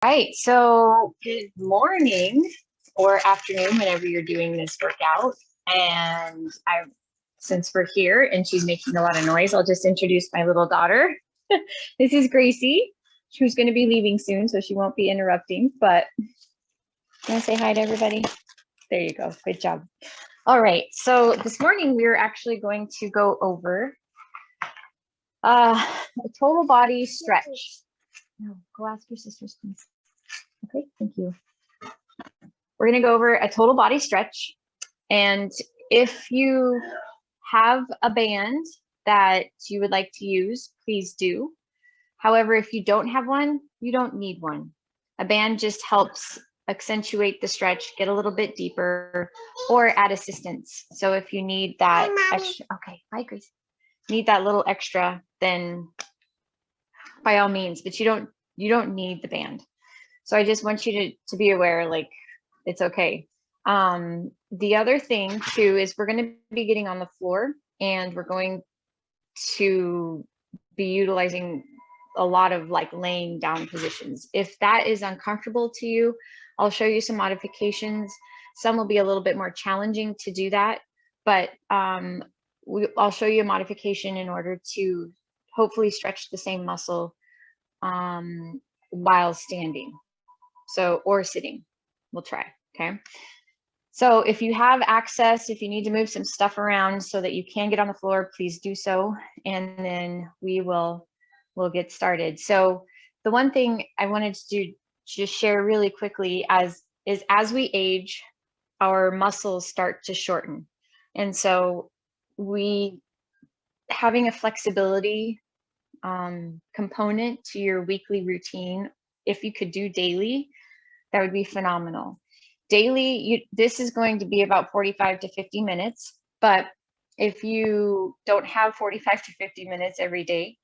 right, so good morning or afternoon whenever you're doing this workout. And since we're here and she's making a lot of noise, I'll just introduce my little daughter. This is Gracie, who's going to be leaving soon, so she won't be interrupting. But you want to say hi to everybody? There you go. Good job. All right, so this morning we're actually going to go over a total body stretch. No, go ask your sisters, please. Okay, thank you. We're going to go over a total body stretch. And if you have a band that you would like to use, please do. However, if you don't have one, you don't need one. A band just helps accentuate the stretch, get a little bit deeper, or add assistance. So if you need that extra, okay, bye, Grace. Need that little extra, then by all means, but you don't need the band. So I just want you to be aware, like, it's okay. The other thing too is we're going to be getting on the floor and we're going to be utilizing a lot of like laying down positions. If that is uncomfortable to you, I'll show you some modifications. Some will be a little bit more challenging to do that, but I'll show you a modification in order to hopefully stretch the same muscle while standing. So, or sitting, we'll try, okay? So if you have access, if you need to move some stuff around so that you can get on the floor, please do so. And then we'll get started. So the one thing I wanted to do, just share really quickly as we age, our muscles start to shorten. And so having a flexibility component to your weekly routine, if you could do daily, that would be phenomenal. Daily, this is going to be about 45 to 50 minutes, but if you don't have 45 to 50 minutes every day,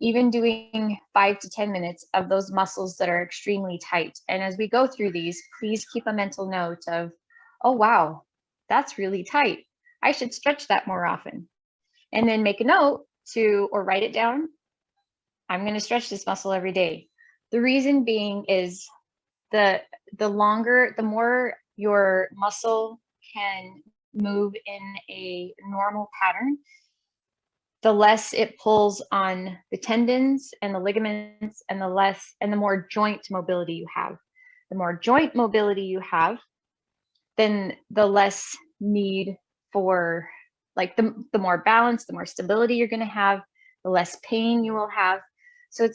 even doing 5 to 10 minutes of those muscles that are extremely tight. And as we go through these, please keep a mental note of, oh, wow, that's really tight. I should stretch that more often. And then make a note or write it down. I'm going to stretch this muscle every day. The reason being is the more your muscle can move in a normal pattern, the less it pulls on the tendons and the ligaments, and the more joint mobility you have. The more joint mobility you have, then the less need for, like, the more balance, the more stability you're going to have, the less pain you will have. So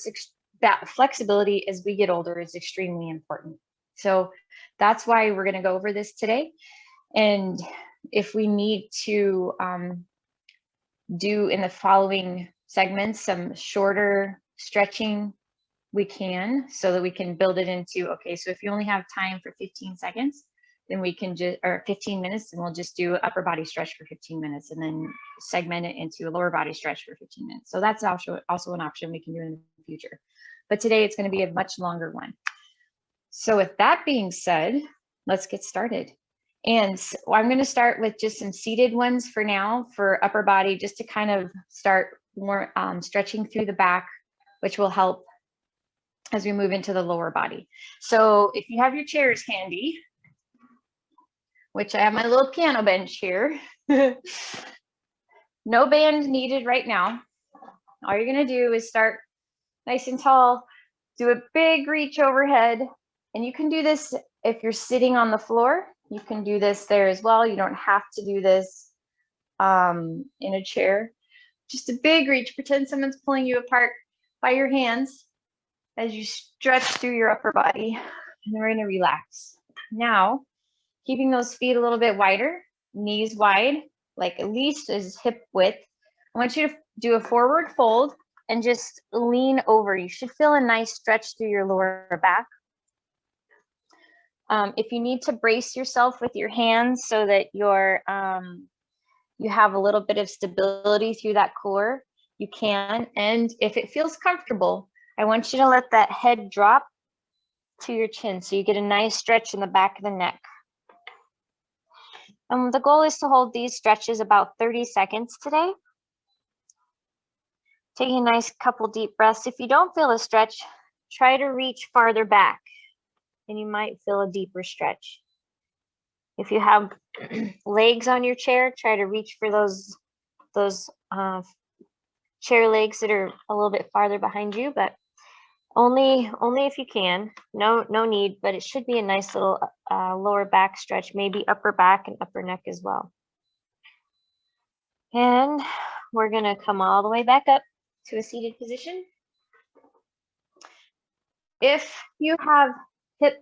that flexibility as we get older is extremely important. So that's why we're going to go over this today. And if we need to do in the following segments some shorter stretching, we can, so that we can build it into, okay, so if you only have time for 15 seconds, then we can or 15 minutes, and we'll just do an upper body stretch for 15 minutes and then segment it into a lower body stretch for 15 minutes. So that's also an option we can do in the future. But today it's going to be a much longer one. So with that being said, let's get started. And so I'm going to start with just some seated ones for now for upper body, just to kind of start more stretching through the back, which will help as we move into the lower body. So if you have your chairs handy, which I have my little piano bench here, no band needed right now. All you're going to do is start nice and tall, do a big reach overhead. And you can do this if you're sitting on the floor. You can do this there as well. You don't have to do this in a chair. Just a big reach. Pretend someone's pulling you apart by your hands as you stretch through your upper body. And then we're going to relax. Now, keeping those feet a little bit wider, knees wide, like at least as hip width. I want you to do a forward fold and just lean over. You should feel a nice stretch through your lower back. If you need to brace yourself with your hands so that you have a little bit of stability through that core, you can. And if it feels comfortable, I want you to let that head drop to your chin so you get a nice stretch in the back of the neck. The goal is to hold these stretches about 30 seconds today. Taking a nice couple deep breaths. If you don't feel a stretch, try to reach farther back. and you might feel a deeper stretch. If you have legs on your chair, try to reach for those chair legs that are a little bit farther behind you, but only if you can. No need, but it should be a nice little lower back stretch, maybe upper back and upper neck as well. And we're gonna come all the way back up to a seated position. If you have hip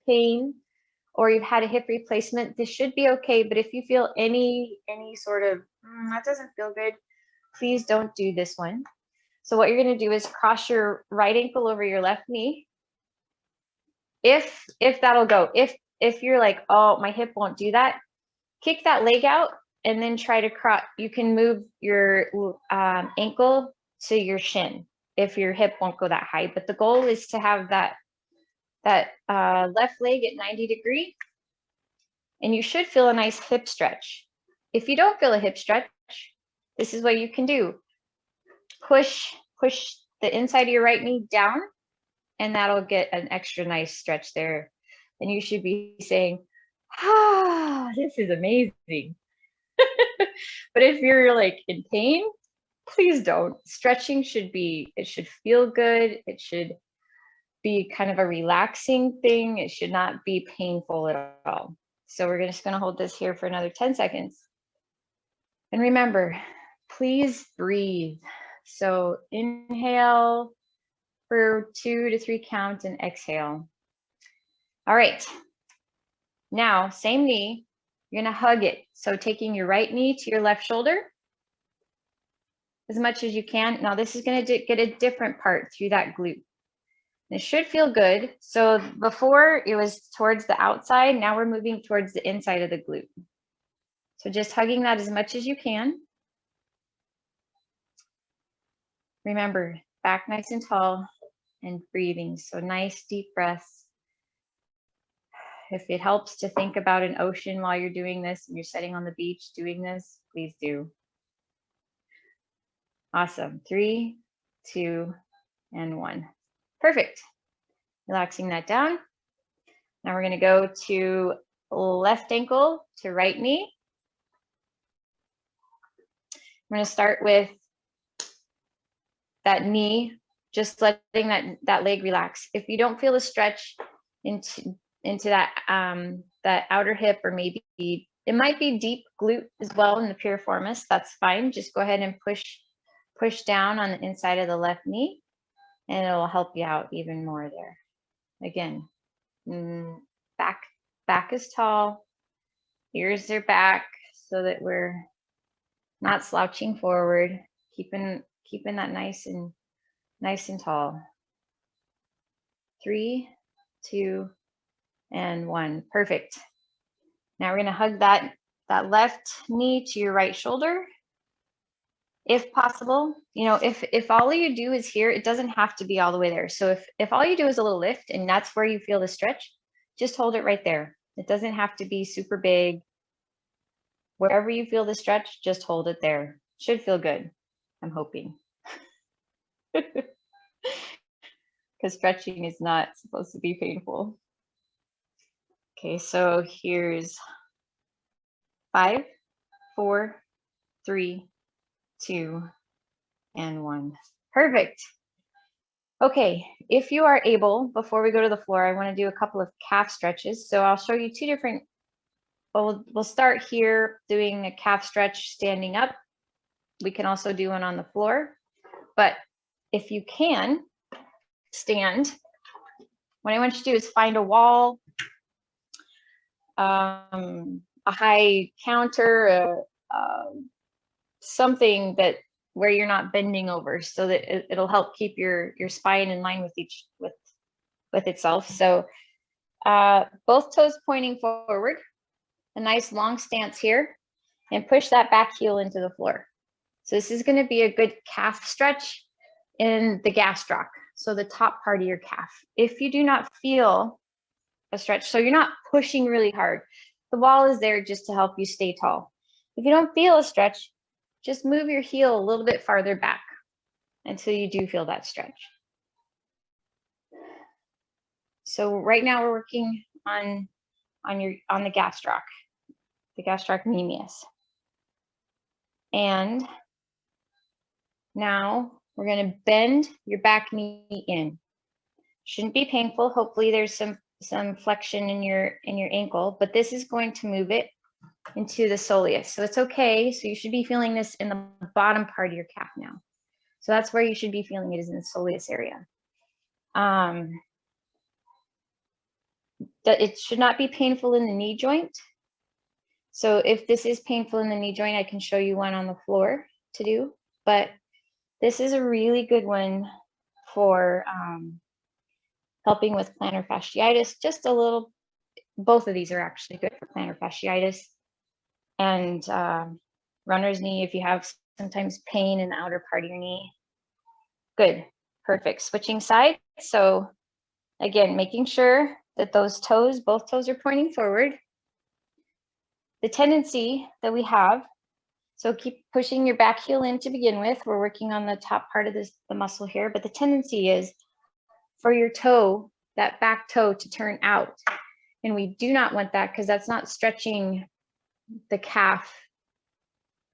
pain or you've had a hip replacement, this should be okay. But if you feel any sort of, that doesn't feel good, please don't do this one. So what you're gonna do is cross your right ankle over your left knee. If that'll go, if you're like, oh, my hip won't do that, kick that leg out and then try to cross. You can move your ankle to your shin if your hip won't go that high. But the goal is to have that left leg at 90 degrees, and you should feel a nice hip stretch. If you don't feel a hip stretch, this is what you can do. Push the inside of your right knee down, and that'll get an extra nice stretch there. And you should be saying, ah, this is amazing. But if you're like in pain, please don't. Stretching should feel good. It should be kind of a relaxing thing. It should not be painful at all. So we're just gonna hold this here for another 10 seconds. And remember, please breathe. So inhale for 2 to 3 counts and exhale. All right. Now, same knee, you're gonna hug it. So taking your right knee to your left shoulder as much as you can. Now this is gonna get a different part through that glute. It should feel good. So before it was towards the outside, now we're moving towards the inside of the glute. So just hugging that as much as you can. Remember, back nice and tall and breathing. So nice deep breaths. If it helps to think about an ocean while you're doing this and you're sitting on the beach doing this, please do. Awesome. 3, 2, and 1. Perfect. Relaxing that down. Now we're going to go to left ankle to right knee. I'm going to start with that knee, just letting that leg relax. If you don't feel a stretch into that that outer hip, or maybe it might be deep glute as well in the piriformis, that's fine. Just go ahead and push down on the inside of the left knee, and it'll help you out even more there. Again, back is tall, ears are back, so that we're not slouching forward, keeping that nice and tall. 3, 2, and 1. Perfect. Now we're going to hug that left knee to your right shoulder. If possible, you know, if all you do is here, it doesn't have to be all the way there. So if all you do is a little lift and that's where you feel the stretch, just hold it right there. It doesn't have to be super big. Wherever you feel the stretch, just hold it there. Should feel good, I'm hoping. Because stretching is not supposed to be painful. Okay, so here's 5, 4, 3, 2, and 1. Perfect. Okay, if you are able, before we go to the floor, I want to do a couple of calf stretches. So I'll show you 2 different, we'll start here doing a calf stretch standing up. We can also do one on the floor, but if you can stand, what I want you to do is find a wall, a high counter, something that where you're not bending over, so that it'll help keep your spine in line with itself. So both toes pointing forward, a nice long stance here, and push that back heel into the floor. So this is going to be a good calf stretch in the gastroc, so the top part of your calf. If you do not feel a stretch, so you're not pushing really hard, the wall is there just to help you stay tall. If you don't feel a stretch, just move your heel a little bit farther back until you do feel that stretch. So right now we're working on the the gastrocnemius. And now we're going to bend your back knee in. Shouldn't be painful. Hopefully there's some flexion in your ankle, but this is going to move it into the soleus. So it's okay. So you should be feeling this in the bottom part of your calf now. So that's where you should be feeling it, is in the soleus area. That it should not be painful in the knee joint. So if this is painful in the knee joint, I can show you one on the floor to do, but this is a really good one for helping with plantar fasciitis. Just a little, both of these are actually good for plantar fasciitis and runner's knee if you have sometimes pain in the outer part of your knee. Good, perfect. Switching sides. So again, making sure that those toes, both toes are pointing forward. The tendency that we have, so keep pushing your back heel in to begin with. We're working on the top part of the muscle here, but the tendency is for your toe, that back toe, to turn out. And we do not want that because that's not stretching the calf.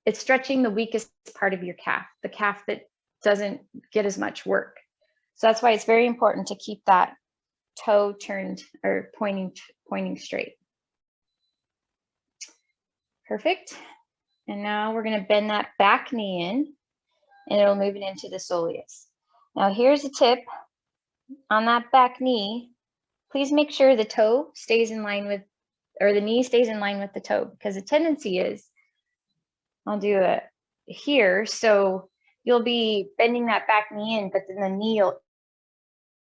It's stretching the weakest part of your calf, the calf that doesn't get as much work. So that's why it's very important to keep that toe turned or pointing straight. Perfect. And now we're going to bend that back knee in, and it'll move it into the soleus. Now here's a tip on that back knee. Please make sure the toe stays in line with, or the knee stays in line with the toe, because the tendency is, I'll do it here. So you'll be bending that back knee in, but then the knee will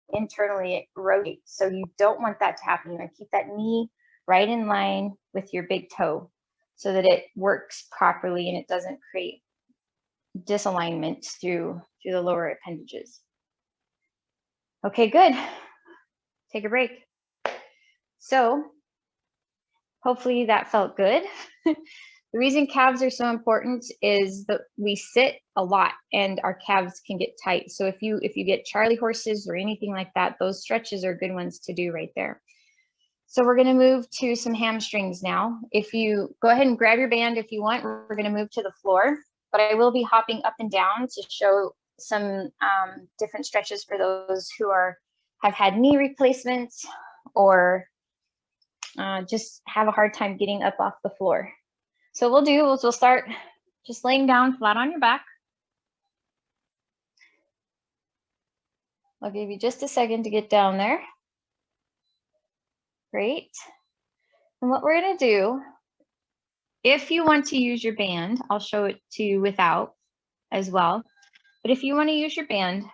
internally rotate. So you don't want that to happen. You want to keep that knee right in line with your big toe so that it works properly and it doesn't create disalignment through the lower appendages. Okay, good. Take a break. So hopefully that felt good. The reason calves are so important is that we sit a lot and our calves can get tight. So if you get Charlie horses or anything like that, those stretches are good ones to do right there. So we're going to move to some hamstrings now. If you go ahead and grab your band if you want, we're going to move to the floor, but I will be hopping up and down to show some different stretches for those who have had knee replacements or just have a hard time getting up off the floor. So we'll start just laying down flat on your back. I'll give you just a second to get down there. Great. And what we're going to do, if you want to use your band, I'll show it to you without as well. But if you want to use your band,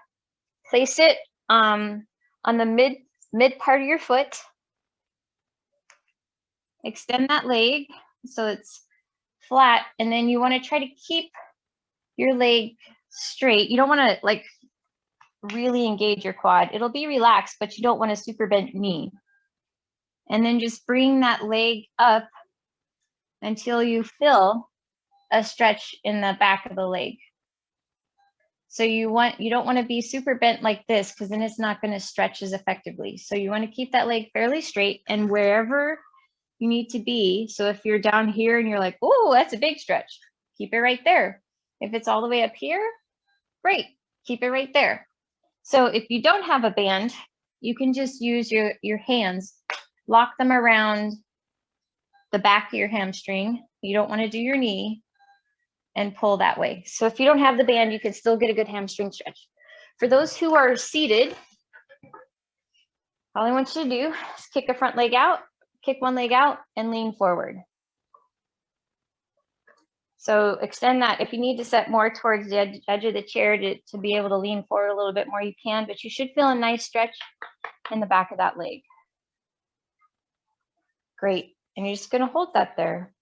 place it on the mid part of your foot. Extend that leg so it's flat, and then you want to try to keep your leg straight. You don't want to like really engage your quad. It'll be relaxed, but you don't want a super bent knee. And then just bring that leg up until you feel a stretch in the back of the leg. So you don't want to be super bent like this, because then it's not going to stretch as effectively. So you want to keep that leg fairly straight, and wherever you need to be. So if you're down here and you're like, oh, that's a big stretch, keep it right there. If it's all the way up here, great, keep it right there. So if you don't have a band, you can just use your hands, lock them around the back of your hamstring. You don't want to do your knee, and pull that way. So if you don't have the band, you can still get a good hamstring stretch. For those who are seated, all I want you to do is kick a front leg out, kick one leg out, and lean forward. So extend that. If you need to set more towards the edge of the chair to be able to lean forward a little bit more, you can, but you should feel a nice stretch in the back of that leg. Great. And you're just going to hold that there.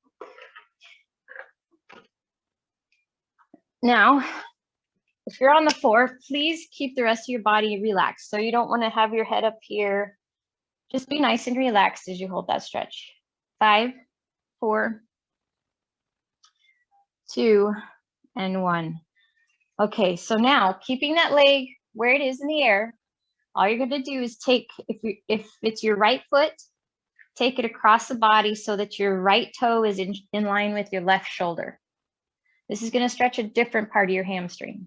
Now, if you're on the floor, please keep the rest of your body relaxed. So you don't want to have your head up here. Just be nice and relaxed as you hold that stretch. 5, 4, 2, and 1. Okay, so now keeping that leg where it is in the air, All you're going to do is take, if it's your right foot, take it across the body so that your right toe is in line with your left shoulder. This is going to stretch a different part of your hamstring.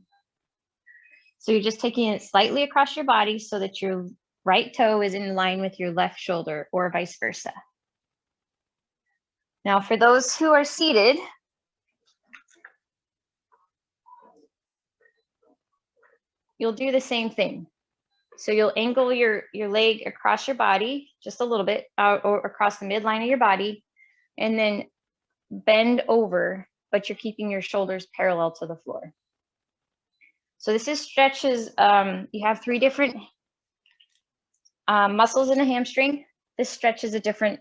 So you're just taking it slightly across your body so that your right toe is in line with your left shoulder, or vice versa. Now, for those who are seated, you'll do the same thing. So you'll angle your leg across your body just a little bit, or across the midline of your body, and then bend over, but you're keeping your shoulders parallel to the floor. So this is stretches. You have 3 different muscles in the hamstring. This stretches a different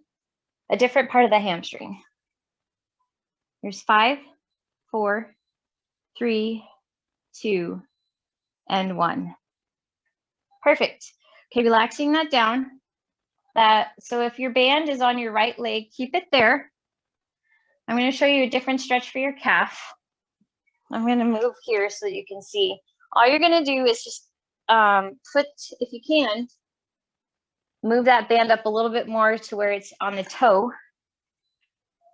part of the hamstring. There's 5, 4, 3, 2, and 1. Perfect. Okay, relaxing that down. So if your band is on your right leg, keep it there. I'm going to show you a different stretch for your calf. I'm going to move here so that you can see. All you're going to do is just if you can, move that band up a little bit more to where it's on the toe,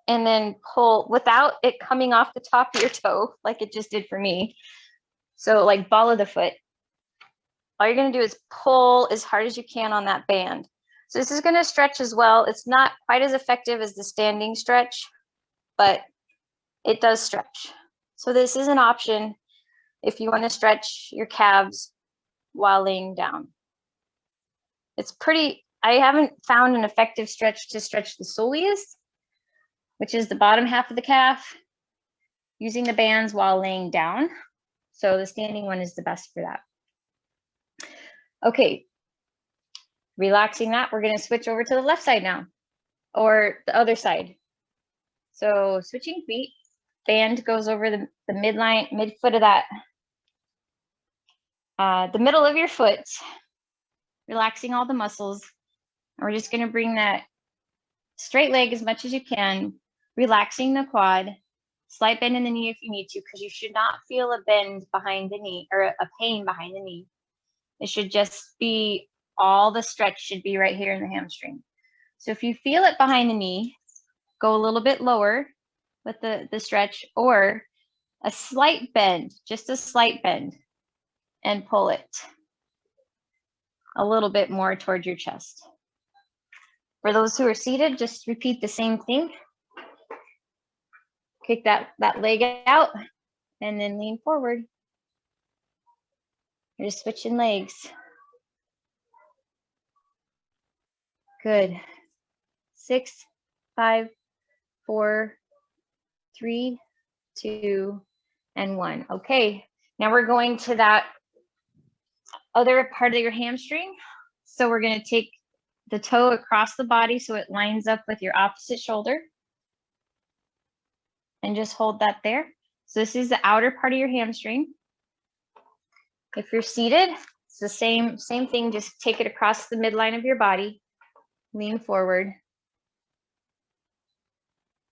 and then pull without it coming off the top of your toe like it just did for me. So like ball of the foot. All you're going to do is pull as hard as you can on that band. So this is going to stretch as well. It's not quite as effective as the standing stretch, but it does stretch. So this is an option if you want to stretch your calves while laying down. It's pretty, I haven't found an effective stretch to stretch the soleus, which is the bottom half of the calf, using the bands while laying down. So the standing one is the best for that. Okay, relaxing that, we're going to switch over to the left side now, or the other side. So switching feet, band goes over the midline, midfoot of that, the middle of your foot, relaxing all the muscles. And we're just going to bring that straight leg as much as you can, relaxing the quad, slight bend in the knee if you need to, because you should not feel a bend behind the knee or a pain behind the knee. It should just be, all the stretch should be right here in the hamstring. So if you feel it behind the knee, go a little bit lower with the stretch, or a slight bend, just a slight bend, and pull it a little bit more towards your chest. For those who are seated, just repeat the same thing. Kick that leg out and then lean forward. You're just switching legs. Good. 6, 5, 4, 3, 2, and 1. Okay, now we're going to that other part of your hamstring. So we're going to take the toe across the body so it lines up with your opposite shoulder. And just hold that there. So this is the outer part of your hamstring. If you're seated, it's the same thing, just take it across the midline of your body, lean forward.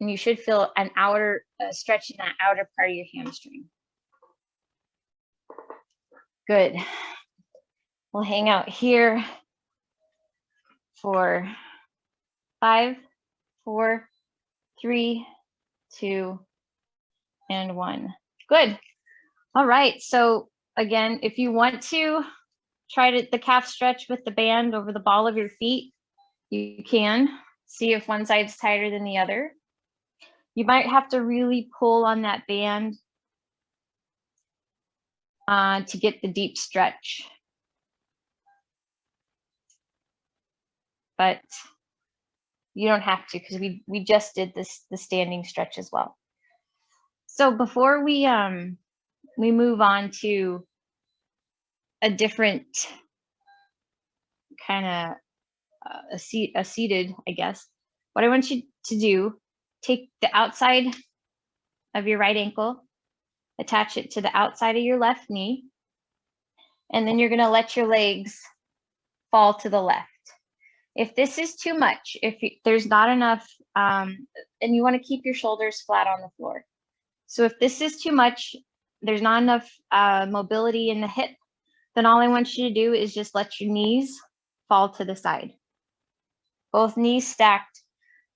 And you should feel an outer stretch in that outer part of your hamstring. Good. We'll hang out here for 5, 4, 3, 2, and 1. Good. All right. So again, if you want to try the calf stretch with the band over the ball of your feet, you can see if one side's tighter than the other. You might have to really pull on that band to get the deep stretch. But you don't have to, because we just did the standing stretch as well. So before we move on to a different kind of a seated, I guess, what I want you to do, take the outside of your right ankle, attach it to the outside of your left knee, and then you're going to let your legs fall to the left. If this is too much, if there's not enough, and you want to keep your shoulders flat on the floor. So if this is too much, there's not enough mobility in the hip, then all I want you to do is just let your knees fall to the side. Both knees stacked,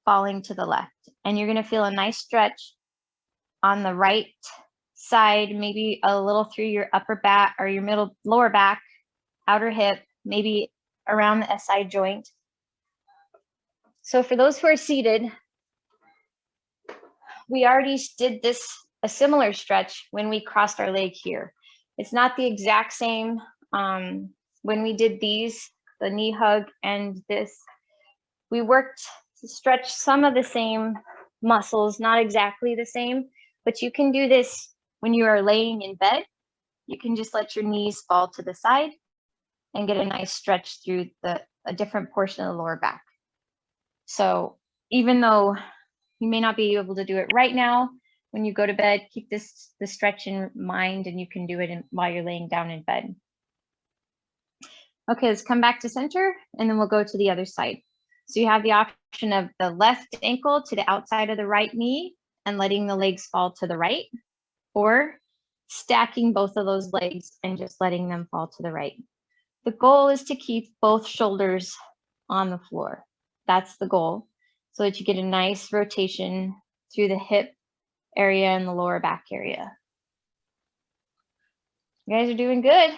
falling to the left. And you're going to feel a nice stretch on the right side, maybe a little through your upper back or your lower back, outer hip, maybe around the SI joint. So for those who are seated, we already did a similar stretch when we crossed our leg here. It's not the exact same. When we did these, the knee hug and this, we worked to stretch some of the same muscles, not exactly the same, but you can do this when you are laying in bed. You can just let your knees fall to the side and get a nice stretch through a different portion of the lower back. So even though you may not be able to do it right now, when you go to bed, keep the stretch in mind, and you can do it while you're laying down in bed. Okay, let's come back to center, and then we'll go to the other side. So you have the option of the left ankle to the outside of the right knee and letting the legs fall to the right, or stacking both of those legs and just letting them fall to the right. The goal is to keep both shoulders on the floor. That's the goal, so that you get a nice rotation through the hip area and the lower back area. You guys are doing good.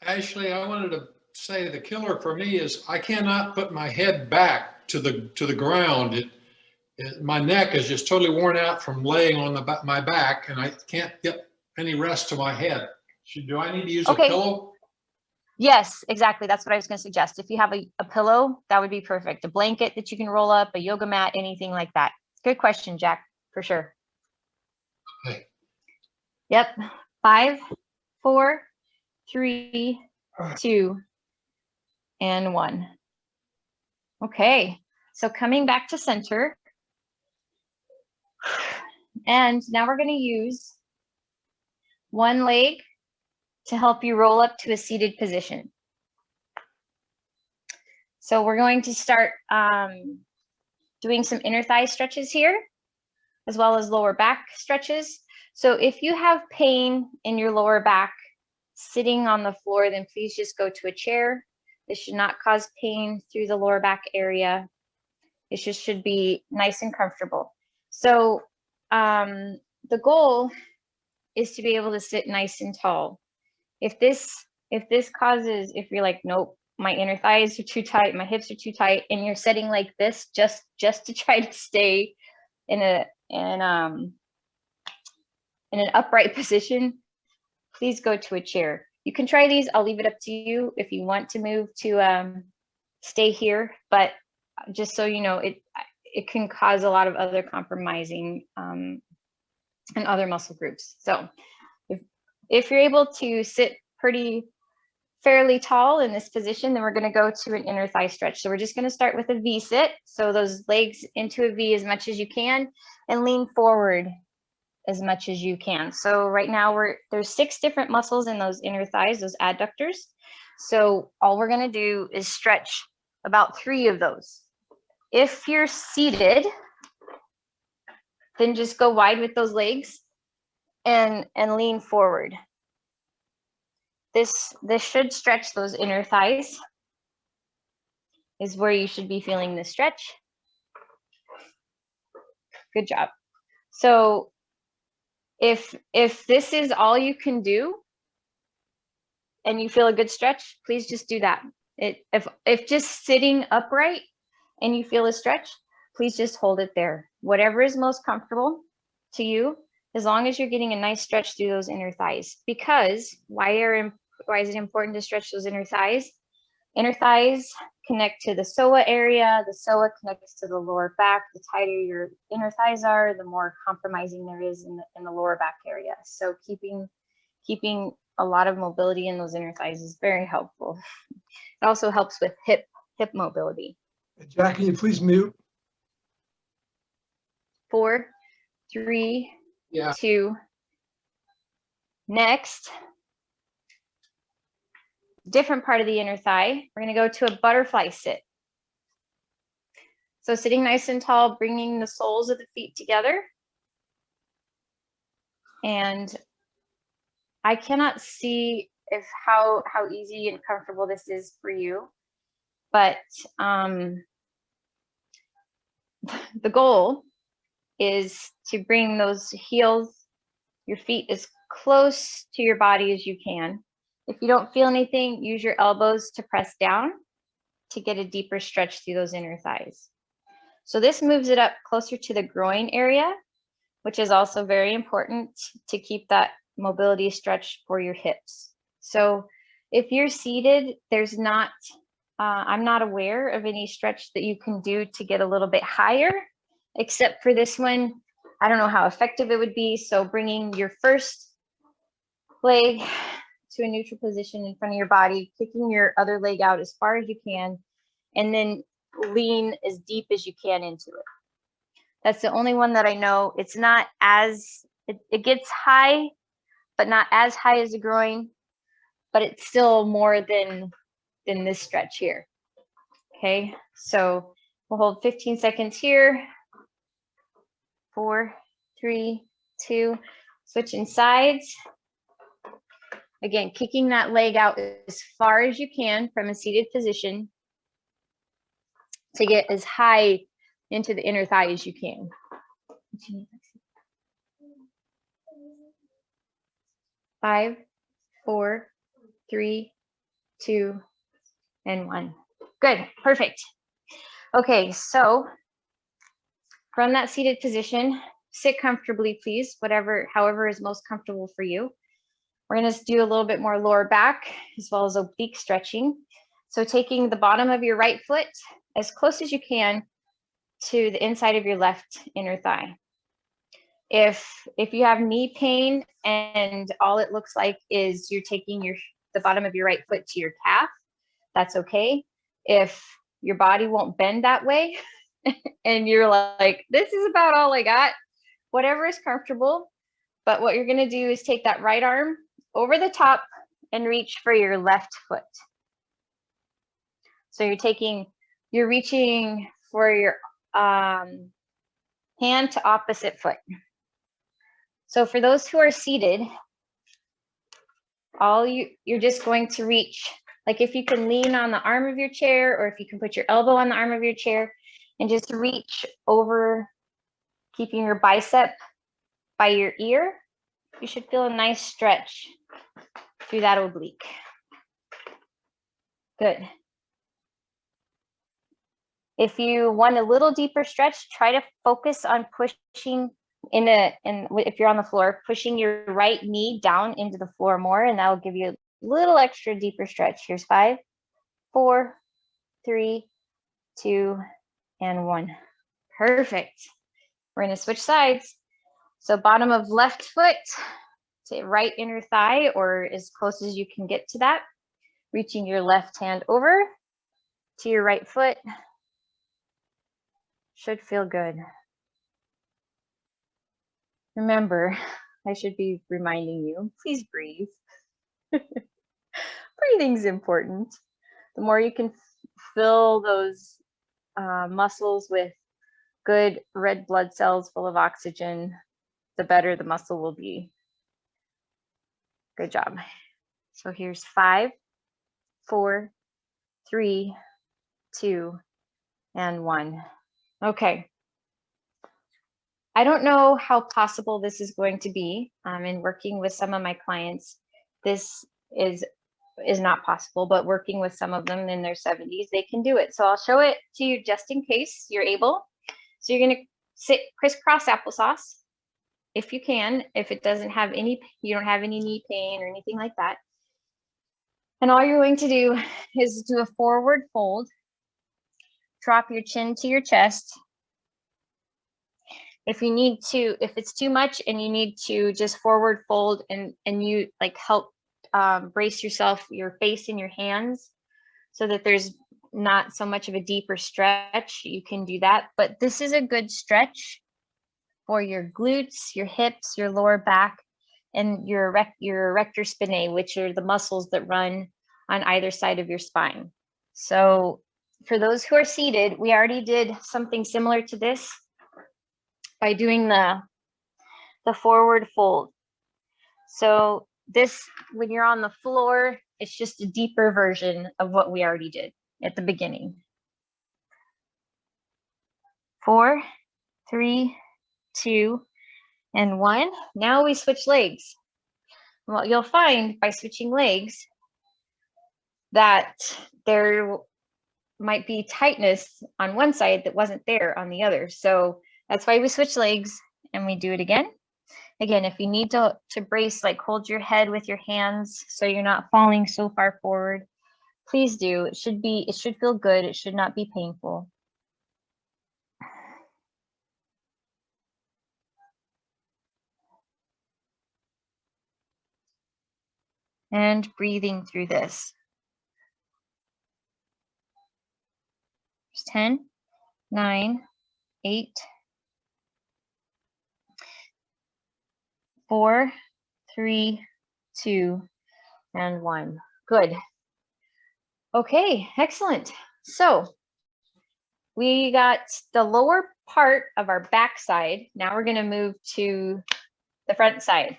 Ashley, I wanted to say the killer for me is I cannot put my head back to the ground. My neck is just totally worn out from laying on my back, and I can't get any rest to my head. Do I need to use a pillow? Yes, exactly. That's what I was going to suggest. If you have a pillow, that would be perfect. A blanket that you can roll up, a yoga mat, anything like that. Good question, Jack, for sure. Okay. Yep. 5, 4, 3, 2, and 1. Okay. So coming back to center. And now we're going to use one leg to help you roll up to a seated position. So we're going to start doing some inner thigh stretches here, as well as lower back stretches. So if you have pain in your lower back sitting on the floor, then please just go to a chair. This should not cause pain through the lower back area. It just should be nice and comfortable. So the goal is to be able to sit nice and tall. If you're like, nope, my inner thighs are too tight, my hips are too tight, and you're sitting like this just to try to stay in an upright position, please go to a chair. You can try these. I'll leave it up to you if you want to move to stay here, but just so you know, it can cause a lot of other compromising and other muscle groups. So if you're able to sit fairly tall in this position, then we're going to go to an inner thigh stretch. So we're just going to start with a V sit. So those legs into a V as much as you can, and lean forward as much as you can. So right now there's 6 different muscles in those inner thighs, those adductors. So all we're going to do is stretch about 3 of those. If you're seated, then just go wide with those legs and lean forward. This should stretch those inner thighs, is where you should be feeling the stretch. Good job. So if this is all you can do and you feel a good stretch, please just do that. If just sitting upright and you feel a stretch, please just hold it there. Whatever is most comfortable to you, as long as you're getting a nice stretch through those inner thighs. Because why is it important to stretch those inner thighs? Inner thighs connect to the psoas area. The psoas connects to the lower back. The tighter your inner thighs are, the more compromising there is in the lower back area. So keeping a lot of mobility in those inner thighs is very helpful. It also helps with hip mobility. Jack, can you please mute? 4, 3, Yeah. 2. Next, different part of the inner thigh, we're going to go to a butterfly sit. So sitting nice and tall, bringing the soles of the feet together. And I cannot see if how easy and comfortable this is for you, but the goal is to bring those heels, your feet as close to your body as you can. If you don't feel anything, use your elbows to press down to get a deeper stretch through those inner thighs. So this moves it up closer to the groin area, which is also very important to keep that mobility stretch for your hips. So if you're seated, there's not, I'm not aware of any stretch that you can do to get a little bit higher, except for this one. I don't know how effective it would be. So bringing your first leg to a neutral position in front of your body, kicking your other leg out as far as you can, and then lean as deep as you can into it. That's the only one that I know. It's not as, it gets high, but not as high as the groin, but it's still more than this stretch here. Okay, so we'll hold 15 seconds here. 4, 3, 2, switching sides. Again, kicking that leg out as far as you can from a seated position to get as high into the inner thigh as you can. 5, 4, 3, 2, and 1. Good, perfect. Okay, so from that seated position, sit comfortably, please, however is most comfortable for you. We're going to do a little bit more lower back as well as oblique stretching. So taking the bottom of your right foot as close as you can to the inside of your left inner thigh. If you have knee pain and all it looks like is you're taking the bottom of your right foot to your calf, that's okay. If your body won't bend that way and you're like, this is about all I got, whatever is comfortable. But what you're going to do is take that right arm over the top and reach for your left foot. So you're reaching for your hand to opposite foot. So for those who are seated, you're just going to reach, like if you can lean on the arm of your chair, or if you can put your elbow on the arm of your chair and just reach over, keeping your bicep by your ear, you should feel a nice stretch through that oblique. Good. If you want a little deeper stretch, try to focus on pushing if you're on the floor, pushing your right knee down into the floor more, and that will give you a little extra deeper stretch. Here's 5, 4, 3, 2, and 1. Perfect. We're going to switch sides. So bottom of left foot to right inner thigh, or as close as you can get to that. Reaching your left hand over to your right foot. Should feel good. Remember, I should be reminding you, please breathe. Breathing's important. The more you can fill those muscles with good red blood cells full of oxygen, the better the muscle will be. Good job. So here's 5, 4, 3, 2, and 1. Okay. I don't know how possible this is going to be. In working with some of my clients, this is not possible, but working with some of them in their 70s, they can do it. So I'll show it to you just in case you're able. So you're going to sit crisscross applesauce if you can, if it doesn't have you don't have any knee pain or anything like that. And all you're going to do is do a forward fold, drop your chin to your chest. If you need to, if it's too much and you need to just forward fold and you like help brace yourself, your face and your hands so that there's not so much of a deeper stretch, you can do that. But this is a good stretch for your glutes, your hips, your lower back, and your erector spinae, which are the muscles that run on either side of your spine. So for those who are seated, we already did something similar to this by doing the forward fold. So this, when you're on the floor, it's just a deeper version of what we already did at the beginning. 4, 3, 2, and 1. Now we switch legs. What you'll find by switching legs that there might be tightness on one side that wasn't there on the other. So that's why we switch legs and we do it again. Again, if you need to brace, like hold your head with your hands so you're not falling so far forward, please do. It should feel good. It should not be painful. And breathing through this. 10, 9, 8, 4, 3, 2, and 1. Good. Okay, excellent. So we got the lower part of our back side. Now we're going to move to the front side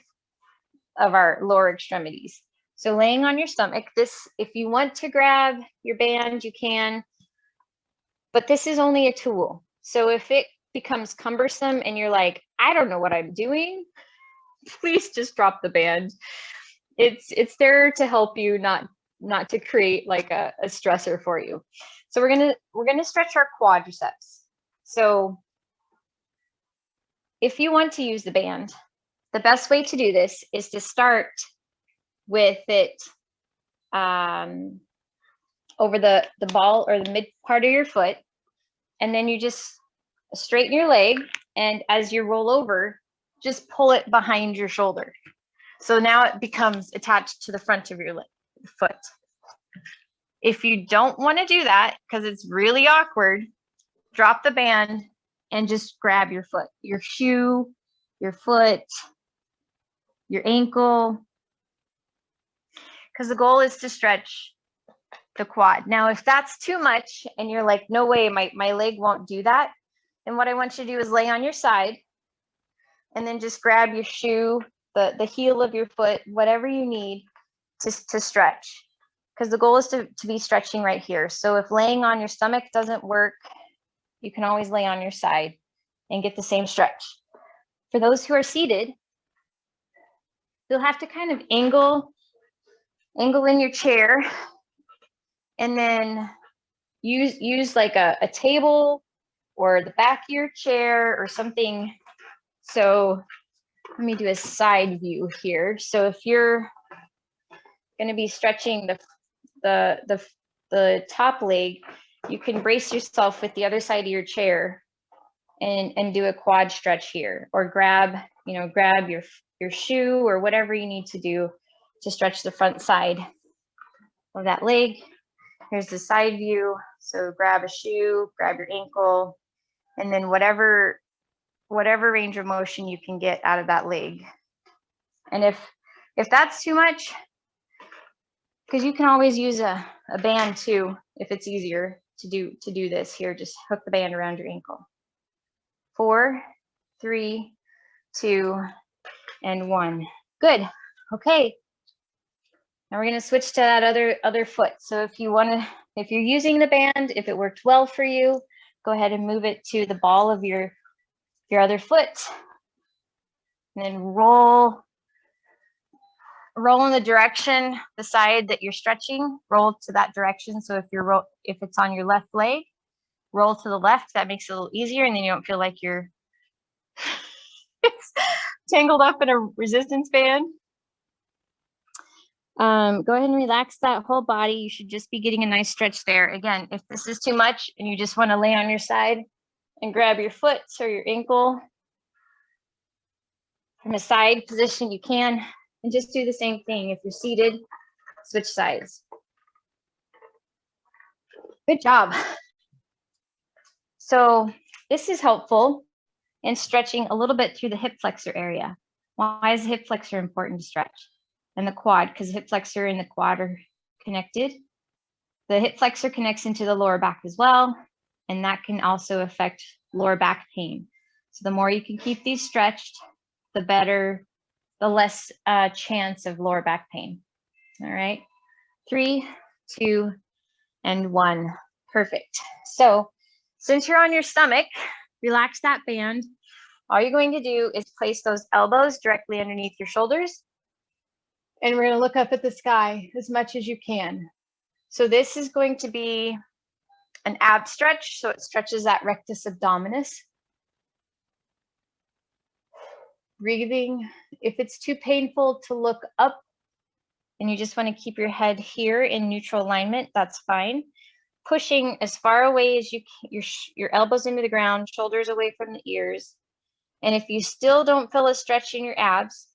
of our lower extremities. So laying on your stomach, this, if you want to grab your band, you can, but this is only a tool. So if it becomes cumbersome and you're like, I don't know what I'm doing, please just drop the band. It's there to help you, not to create like a stressor for you. So we're gonna stretch our quadriceps. So if you want to use the band, the best way to do this is to start with it over the ball or the mid part of your foot, and then you just straighten your leg, and as you roll over, just pull it behind your shoulder. So now it becomes attached to the front of your foot. If you don't want to do that because it's really awkward, drop the band and just grab your foot, your shoe, your foot, your ankle, because the goal is to stretch the quad. Now, if that's too much and you're like, no way, my leg won't do that, then what I want you to do is lay on your side and then just grab your shoe, the heel of your foot, whatever you need to stretch, because the goal is to be stretching right here. So if laying on your stomach doesn't work, you can always lay on your side and get the same stretch. For those who are seated, you'll have to kind of angle in your chair, and then use like a table or the back of your chair or something. So let me do a side view here. So if you're going to be stretching the top leg, you can brace yourself with the other side of your chair and do a quad stretch here, or grab your shoe or whatever you need to do to stretch the front side of that leg. Here's the side view. So grab a shoe, grab your ankle, and then whatever range of motion you can get out of that leg. And if that's too much, because you can always use a band too, if it's easier to do this here, just hook the band around your ankle. 4, 3, 2, and 1. Good. Okay. Now we're going to switch to that other foot. So if you're using the band, if it worked well for you, go ahead and move it to the ball of your other foot, and then roll in the direction, the side that you're stretching, roll to that direction. So if it's on your left leg, roll to the left. That makes it a little easier, and then you don't feel like you're tangled up in a resistance band. Go ahead and relax that whole body. You should just be getting a nice stretch there. Again, if this is too much and you just want to lay on your side and grab your foot or your ankle from a side position, you can, and just do the same thing. If you're seated, switch sides. Good job. So this is helpful in stretching a little bit through the hip flexor area. Why is the hip flexor important to stretch? And the quad, because the hip flexor and the quad are connected. The hip flexor connects into the lower back as well, and that can also affect lower back pain. So the more you can keep these stretched, the better the less chance of lower back pain. All right, 3, 2, and 1. Perfect. So since you're on your stomach, relax that band. All you're going to do is place those elbows directly underneath your shoulders. And we're going to look up at the sky as much as you can. So this is going to be an ab stretch. So it stretches that rectus abdominis. Breathing. If it's too painful to look up and you just want to keep your head here in neutral alignment, that's fine. Pushing as far away as you can, your elbows into the ground, shoulders away from the ears. And if you still don't feel a stretch in your abs,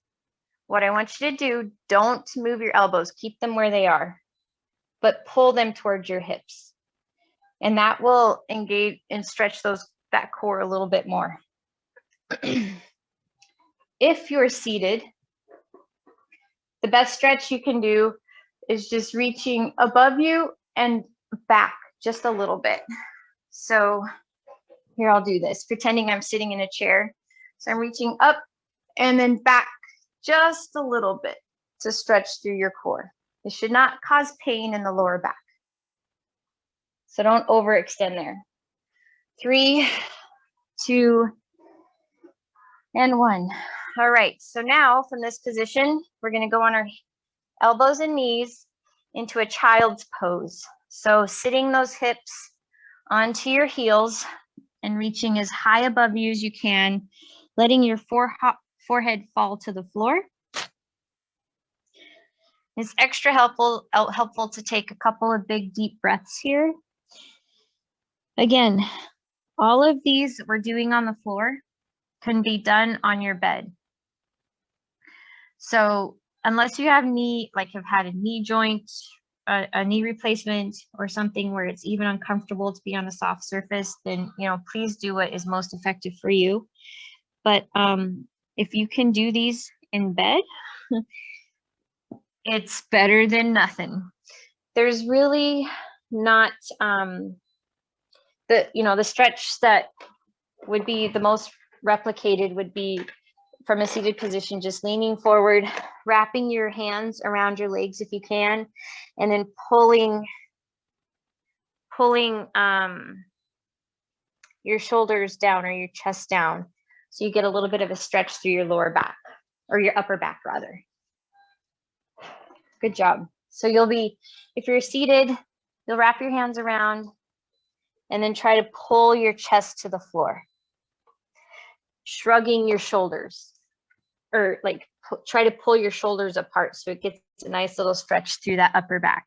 what I want you to do, don't move your elbows, keep them where they are, but pull them towards your hips. And that will engage and stretch that core a little bit more. If you're seated, the best stretch you can do is just reaching above you and back just a little bit. So here, I'll do this, pretending I'm sitting in a chair. So I'm reaching up and then back just a little bit to stretch through your core. It should not cause pain in the lower back. So don't overextend there. 3, 2, and 1. All right, so now from this position, we're going to go on our elbows and knees into a child's pose. So sitting those hips onto your heels and reaching as high above you as you can, letting your forehead fall to the floor. It's extra helpful to take a couple of big deep breaths here. Again, all of these we're doing on the floor can be done on your bed. So unless you have have had a knee joint, a knee replacement or something where it's even uncomfortable to be on a soft surface, then, please do what is most effective for you. But if you can do these in bed, it's better than nothing. There's really not the stretch that would be the most replicated would be from a seated position, just leaning forward, wrapping your hands around your legs if you can, and then pulling your shoulders down or your chest down. So you get a little bit of a stretch through your lower back, or your upper back rather. Good job. So if you're seated, you'll wrap your hands around and then try to pull your chest to the floor, shrugging your shoulders, or try to pull your shoulders apart so it gets a nice little stretch through that upper back.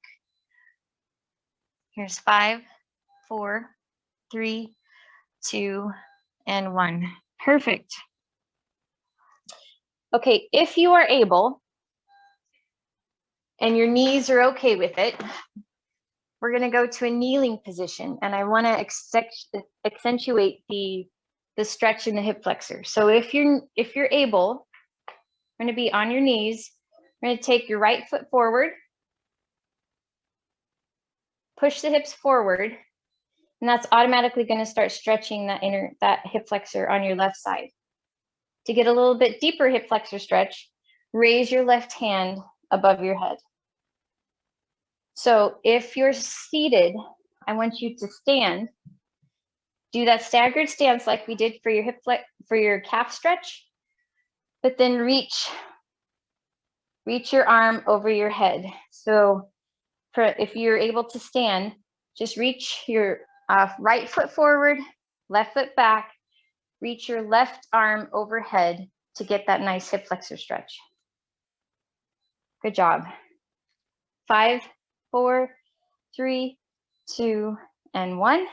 Here's 5, 4, 3, 2, and 1. Perfect. Okay, if you are able and your knees are okay with it, we're going to go to a kneeling position, and I want to accentuate the stretch in the hip flexor. So if you're able, you're going to be on your knees. You're going to take your right foot forward, push the hips forward, and that's automatically going to start stretching that hip flexor on your left side. To get a little bit deeper hip flexor stretch, raise your left hand above your head. So if you're seated, I want you to stand. Do that staggered stance like we did for your calf stretch, but then reach your arm over your head. So if you're able to stand, just reach your right foot forward, left foot back, reach your left arm overhead to get that nice hip flexor stretch. Good job. 5, 4, 3, 2, and 1.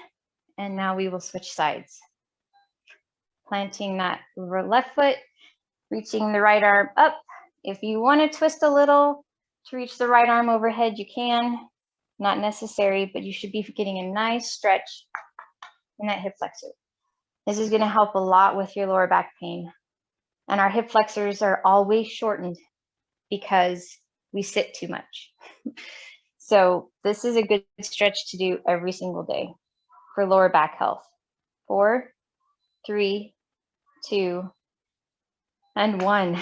And now we will switch sides. Planting that left foot, reaching the right arm up. If you want to twist a little to reach the right arm overhead, you can. Not necessary, but you should be getting a nice stretch in that hip flexor. This is going to help a lot with your lower back pain. And our hip flexors are always shortened because we sit too much. So this is a good stretch to do every single day for lower back health. 4, 3, 2, and 1.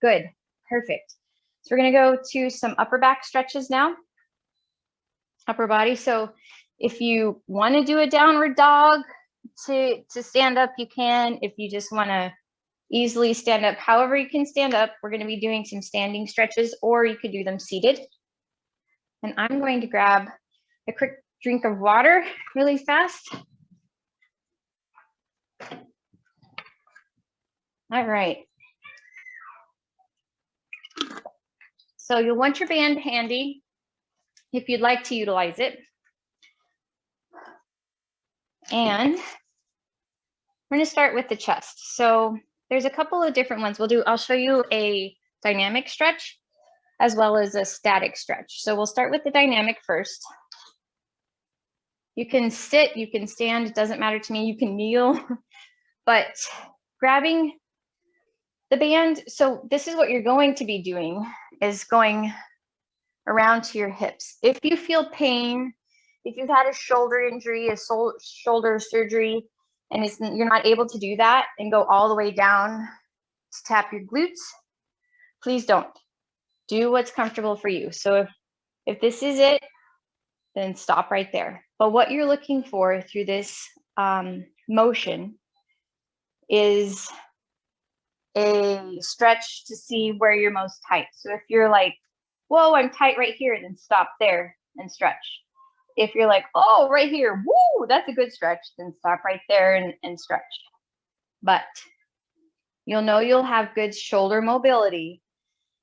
Good, perfect. So we're gonna go to some upper back stretches now. Upper body. So if you want to do a downward dog to stand up, you can. If you just want to easily stand up, however you can stand up, we're going to be doing some standing stretches, or you could do them seated. And I'm going to grab a quick drink of water really fast. All right. So you'll want your band handy if you'd like to utilize it. And we're going to start with the chest. So there's a couple of different ones. I'll show you a dynamic stretch as well as a static stretch. So we'll start with the dynamic first. You can sit, you can stand, it doesn't matter to me. You can kneel, but grabbing the band. So this is what you're going to be doing, is going around to your hips. If you feel pain, if you've had a shoulder injury, a shoulder surgery, and you're not able to do that and go all the way down to tap your glutes, please don't. Do what's comfortable for you. So if this is it, then stop right there. But what you're looking for through this motion is a stretch to see where you're most tight. So if you're like, whoa, I'm tight right here, then stop there and stretch. If you're like, oh, right here, woo, that's a good stretch, then stop right there and stretch. But you'll know you'll have good shoulder mobility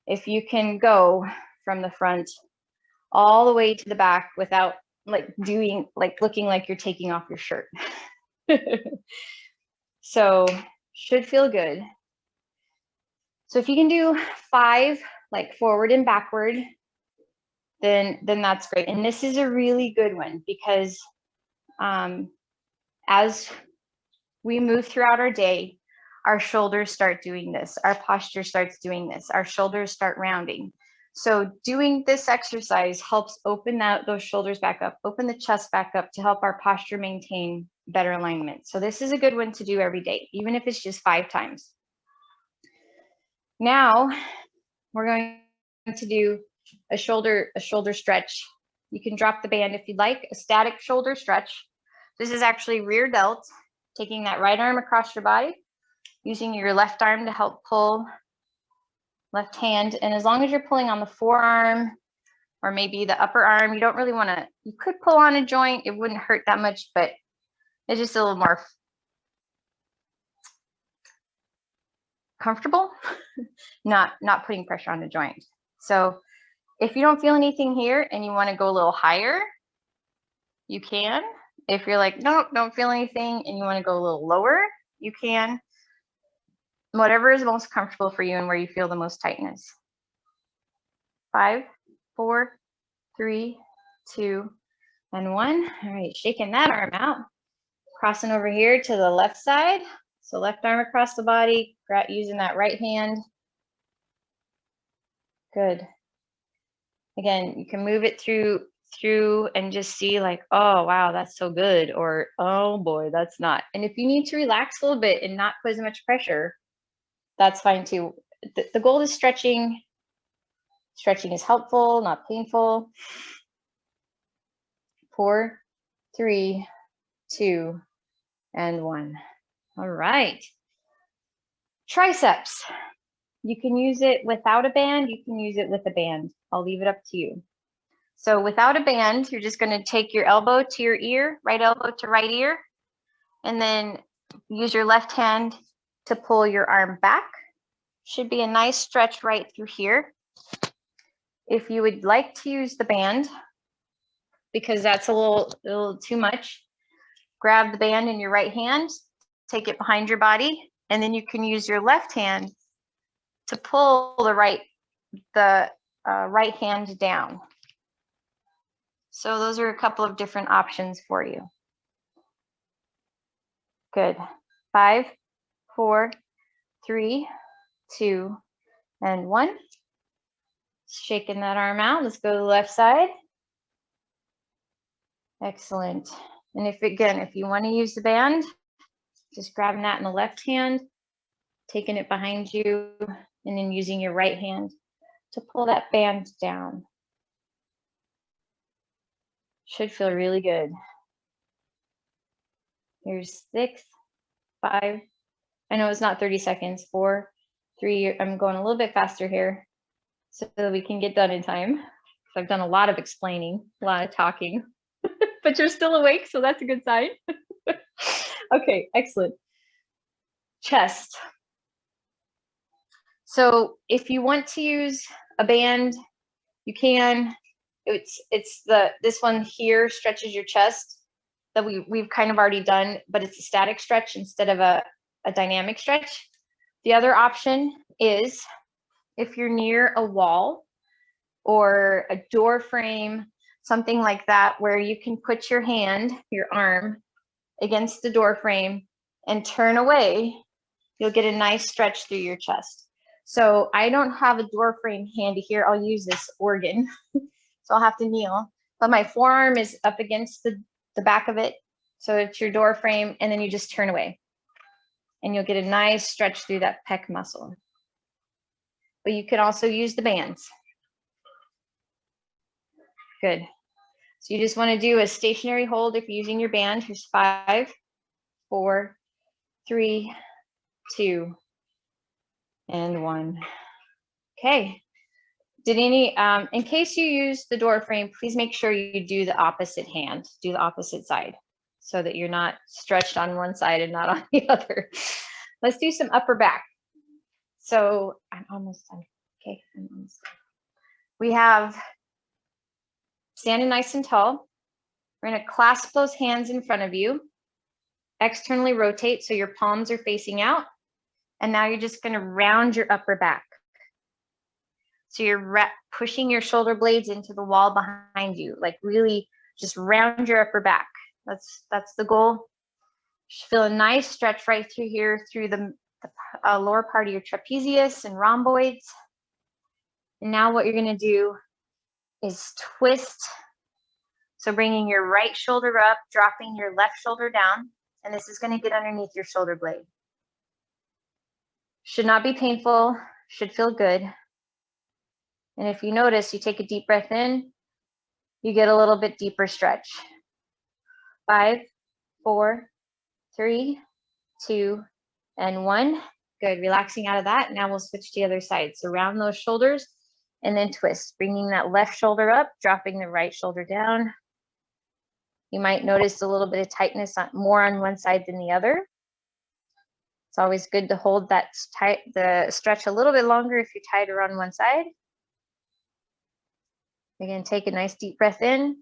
if you can go from the front all the way to the back without looking like you're taking off your shirt. So should feel good. So if you can do 5, like forward and backward, then that's great. And this is a really good one because as we move throughout our day, our shoulders start doing this, our posture starts doing this, our shoulders start rounding. So doing this exercise helps open those shoulders back up, open the chest back up to help our posture maintain better alignment. So this is a good one to do every day, even if it's just 5 times. Now we're going to do a shoulder stretch. You can drop the band if you'd like, a static shoulder stretch. This is actually rear delt, taking that right arm across your body, using your left arm to help pull, left hand. And as long as you're pulling on the forearm or maybe the upper arm, you don't really want to, you could pull on a joint, it wouldn't hurt that much, but it's just a little more comfortable, not putting pressure on the joint. So if you don't feel anything here and you want to go a little higher, you can. If you're like, nope, don't feel anything, and you want to go a little lower, you can. Whatever is most comfortable for you and where you feel the most tightness. 5, 4, 3, 2, and 1. All right, shaking that arm out. Crossing over here to the left side. So left arm across the body, using that right hand. Good. Again, you can move it through and just see like, oh, wow, that's so good. Or, oh boy, that's not. And if you need to relax a little bit and not put as much pressure, that's fine too. The goal is stretching. Stretching is helpful, not painful. 4, 3, 2, and 1. All right. Triceps. You can use it without a band. You can use it with a band. I'll leave it up to you. So without a band, you're just going to take your elbow to your ear, right elbow to right ear, and then use your left hand to pull your arm back. Should be a nice stretch right through here. If you would like to use the band, because that's a little too much, grab the band in your right hand, take it behind your body, and then you can use your left hand to pull the right hand down. So those are a couple of different options for you. Good. 5, 4, 3, 2, and 1. Shaking that arm out. Let's go to the left side. Excellent. And if you want to use the band, just grabbing that in the left hand, taking it behind you, and then using your right hand to pull that band down. Should feel really good. Here's 6, 5. I know it's not 30 seconds. 4, 3. I'm going a little bit faster here so that we can get done in time. So I've done a lot of explaining, a lot of talking, but you're still awake, so that's a good sign. Okay, excellent. Chest. So if you want to use a band, you can. This one here stretches your chest that we've kind of already done, but it's a static stretch instead of a dynamic stretch. The other option is if you're near a wall or a door frame, something like that, where you can put your hand, your arm against the door frame and turn away, you'll get a nice stretch through your chest. So I don't have a door frame handy here. I'll use this organ. So I'll have to kneel, but my forearm is up against the back of it. So it's your door frame, and then you just turn away and you'll get a nice stretch through that pec muscle. But you can also use the bands. Good. So you just want to do a stationary hold if you're using your band. Here's 5, 4, 3, 2, and 1. Okay. Did any, in case you use the door frame, please make sure you do the opposite hand, do the opposite side so that you're not stretched on one side and not on the other. Let's do some upper back. So I'm almost done. Okay, I'm almost done. We have standing nice and tall. We're gonna clasp those hands in front of you, externally rotate so your palms are facing out. And now you're just gonna round your upper back. So you're pushing your shoulder blades into the wall behind you, like really just round your upper back. That's the goal. Just feel a nice stretch right through here, through the lower part of your trapezius and rhomboids. And now what you're gonna do is twist. So bringing your right shoulder up, dropping your left shoulder down, and this is gonna get underneath your shoulder blade. Should not be painful, should feel good. And if you notice, you take a deep breath in, you get a little bit deeper stretch. 5, 4, 3, 2, and 1. Good, relaxing out of that. Now we'll switch to the other side. So round those shoulders and then twist, bringing that left shoulder up, dropping the right shoulder down. You might notice a little bit of tightness more on one side than the other. It's always good to hold that the stretch a little bit longer if you're tighter on one side. Again, take a nice deep breath in.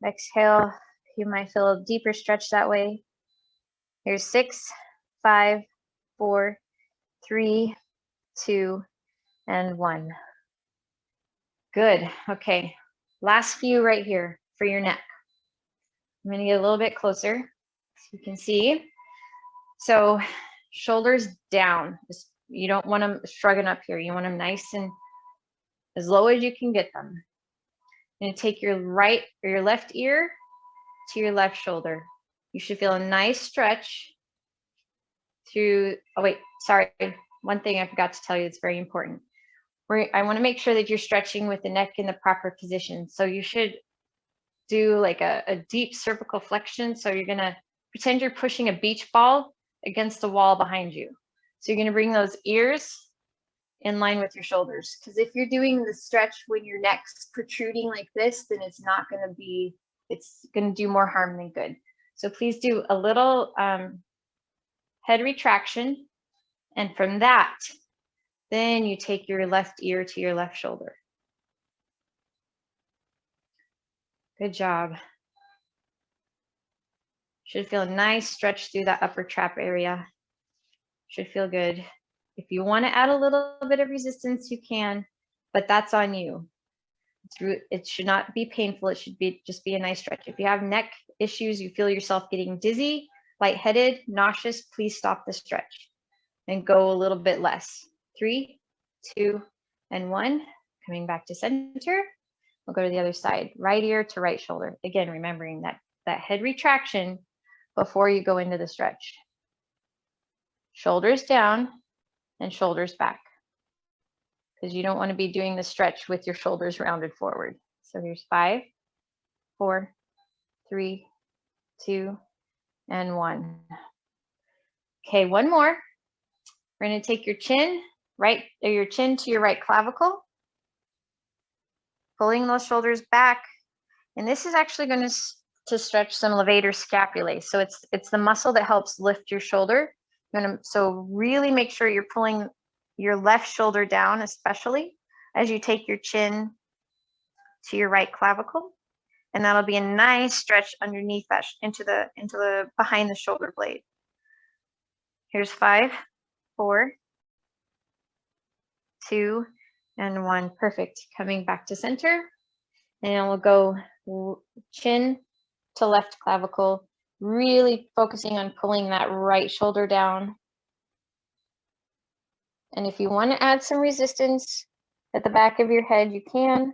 Exhale, you might feel a deeper stretch that way. Here's 6, 5, 4, 3, 2, and 1. Good, okay. Last few right here for your neck. I'm gonna get a little bit closer so you can see. So shoulders down. You don't want them shrugging up here. You want them nice and as low as you can get them. You're gonna take your right or your left ear to your left shoulder. You should feel a nice stretch through, oh wait, sorry. One thing I forgot to tell you that's very important. I wanna make sure that you're stretching with the neck in the proper position. So you should do like a deep cervical flexion. So you're gonna pretend you're pushing a beach ball against the wall behind you. So you're gonna bring those ears in line with your shoulders. Because if you're doing the stretch when your neck's protruding like this, then it's not gonna be, it's gonna do more harm than good. So please do a little head retraction. And from that, then you take your left ear to your left shoulder. Good job. Should feel a nice stretch through that upper trap area. Should feel good. If you want to add a little bit of resistance, you can, but that's on you. It should not be painful. It should be just be a nice stretch. If you have neck issues, you feel yourself getting dizzy, lightheaded, nauseous, please stop the stretch and go a little bit less. 3, 2, and 1. Coming back to center. We'll go to the other side, right ear to right shoulder. Again, remembering that head retraction before you go into the stretch. Shoulders down, and shoulders back. Because you don't want to be doing the stretch with your shoulders rounded forward. So here's 5, 4, 3, 2, and 1. Okay, one more. We're going to take your chin to your right clavicle, pulling those shoulders back. And this is actually going to stretch some levator scapulae. So it's the muscle that helps lift your shoulder. So really make sure you're pulling your left shoulder down, especially as you take your chin to your right clavicle. And that'll be a nice stretch underneath that, into the behind the shoulder blade. Here's 5, 4, 2, and 1. Perfect. Coming back to center. And we'll go chin to left clavicle, really focusing on pulling that right shoulder down. And if you want to add some resistance at the back of your head, you can.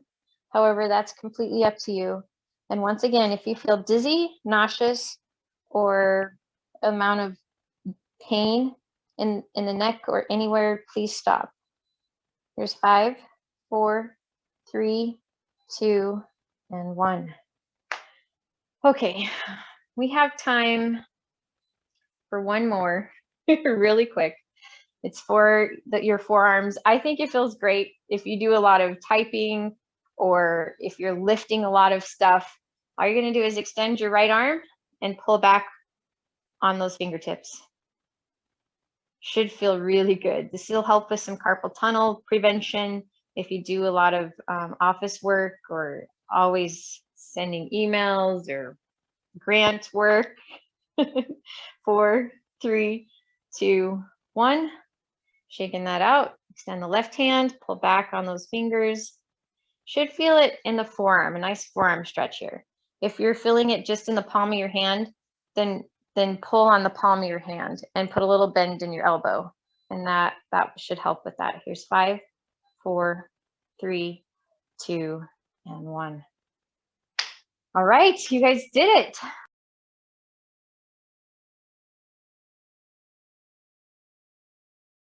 However, that's completely up to you. And once again, if you feel dizzy, nauseous, or amount of pain in the neck or anywhere, please stop. Here's 5, 4, 3, 2, and 1. Okay, we have time for one more, really quick. It's for your forearms. I think it feels great if you do a lot of typing or if you're lifting a lot of stuff. All you're going to do is extend your right arm and pull back on those fingertips. Should feel really good. This will help with some carpal tunnel prevention if you do a lot of office work or always sending emails or grant work. 4, 3, 2, 1. Shaking that out. Extend the left hand, pull back on those fingers. Should feel it in the forearm, a nice forearm stretch here. If you're feeling it just in the palm of your hand, then pull on the palm of your hand and put a little bend in your elbow. And that should help with that. Here's 5, 4, 3, 2, and 1. All right, you guys did it.